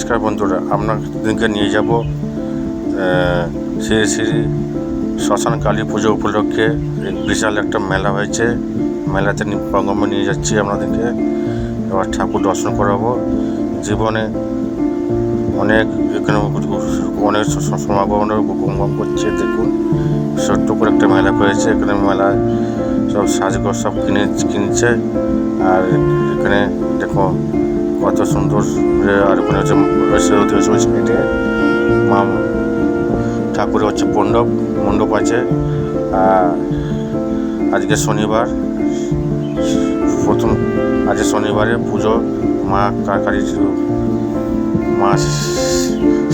নমস্কার বন্ধুরা, আপনাদেরকে নিয়ে যাব শ্রী শ্রী শ্মশান কালী পুজো উপলক্ষে বিশাল একটা মেলা হয়েছে। মেলাতে প্রঙ্গমে নিয়ে যাচ্ছি আপনাদেরকে। এবার ঠাকুর দর্শন করাবো। জীবনে অনেক এখানে অনেক সমাগম গমগম করছে। দেখুন, ছোট্ট করে একটা মেলা করেছে। এখানে মেলায় সব সাজগোজ সব কিনছে। আর এখানে দেখো কত সুন্দর। আর ওখানে হচ্ছে সাইডে মা ঠাকুরের হচ্ছে মণ্ডপ আছে। আজকে শনিবার, আজকে শনিবারে পুজো। মা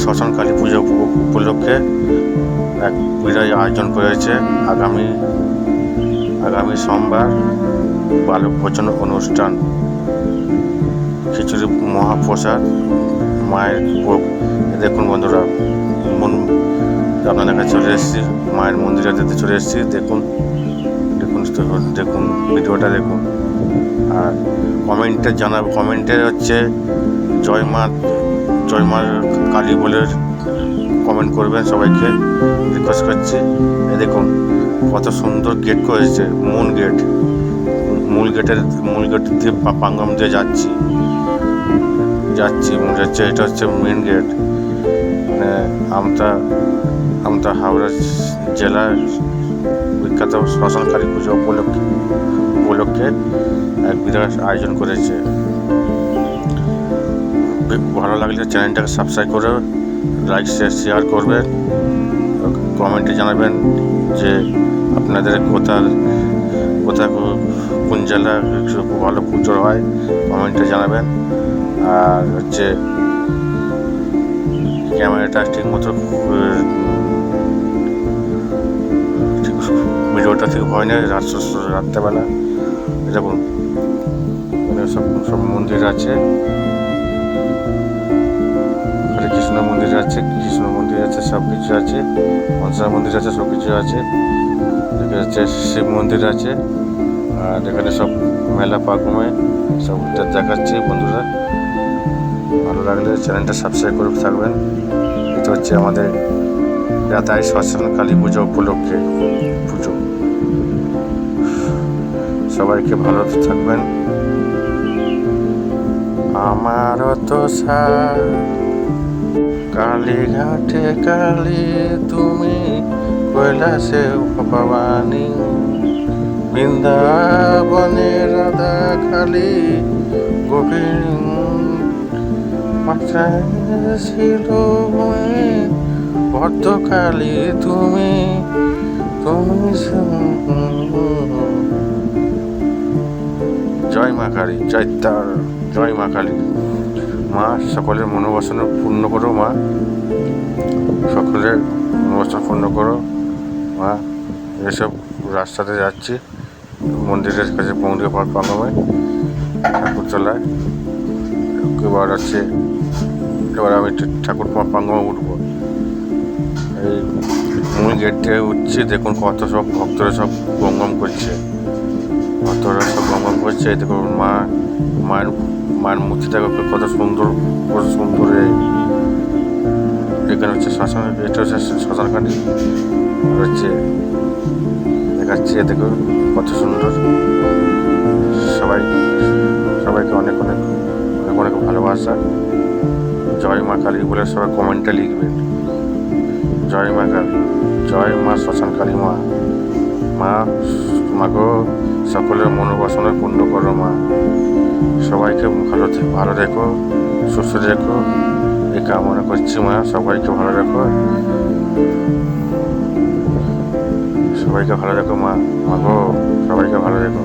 শ্মশান কালী পুজো উপলক্ষে এক বিরাট আয়োজন করেছে। আগামী সোমবার বালক ভোজন অনুষ্ঠান, খিচুড়ি মহাপ্রসাদ, মায়ের ভোগ। দেখুন বন্ধুরা, আপনাদের কাছে চলে এসেছি, মায়ের মন্দিরে যেতে চলে এসেছি। দেখুন ভিডিওটা দেখুন। আর কমেন্টে হচ্ছে জয় মা কালী বলে কমেন্ট করবেন, সবাইকে রিকোয়েস্ট করছি। দেখুন কত সুন্দর গেট করেছে, মূল গেট দিয়ে পাঙ্গম দিয়ে যাচ্ছি এটা হচ্ছে মেন গেট। মানে আমতা হাওড়া জেলার বিখ্যাত শ্মশান কালী পুজো উপলক্ষে এক বিরাট আয়োজন করেছে। ভালো লাগলে চ্যানেলটাকে সাবস্ক্রাইব করে লাইক শেয়ার করবেন। কমেন্টে জানাবেন যে আপনাদের কোন জেলায় খুব ভালো পুজো হয়, কমেন্টে জানাবেন। আর হচ্ছে ক্যামেরাটা ঠিক মতো ভিডিওটা ঠিক হয় না রাত্রেবেলা। দেখুন সব মন্দির আছে। কৃষ্ণ মন্দির আছে, সব কিছু আছে। মনসা মন্দির আছে, সব কিছু আছে। হচ্ছে শিব মন্দির আছে। আর এখানে সব মেলা পাকমে সব দেখাচ্ছি বন্ধুরা। ভালো লাগলে চ্যানেলটা সাবস্ক্রাইব করে থাকবেন। এটা হচ্ছে আমাদের রাতাই শ্মশান কালী পুজো উপলক্ষে পুজো। সবাইকে ভালো থাকবেন। আমারও তো কালীঘাটে কালী তুমি, কৈলাসে ভবানী, বৃন্দাবনে রাধা কালী, গোবিন্দ ছিল ভদ্রকালী তুমি। জয় মা কালী, জয় মা কালী। মা সকলের মনোবাসনা পূর্ণ করো। মা সকলের মনোবাসনা পূর্ণ করো। মা এসব রাস্তাতে যাচ্ছি মন্দিরের কাছে, মন্দির পাঙ্গমে ঠাকুরতলায়। এবার আমি ঠাকুর পাঙ্গমে উঠবো। এই মূল গেট থেকে উঠছি। দেখুন কত সব ভক্তরা সব গমগম করছে। এই দেখুন মায়ের মূর্তিটা কত সুন্দর। এখানে হচ্ছে শ্মশান, এটা হচ্ছে শ্মশান কালী দেখাচ্ছি। দেখুন কত সুন্দর। সবাইকে অনেক ভালোবাসা। জয় মা কালী বলে সবাই কমেন্টে লিখবেন। জয় মা কালী, জয় মা শ্মশান কালী। মা গো, সকলের মনোবাসনা পূর্ণ করো। মা সবাইকে ভালো রেখো, সুস্থ রেখো, এই কামনা করছি। মা সবাইকে ভালো রেখো, মা গো, সবাইকে ভালো রেখো।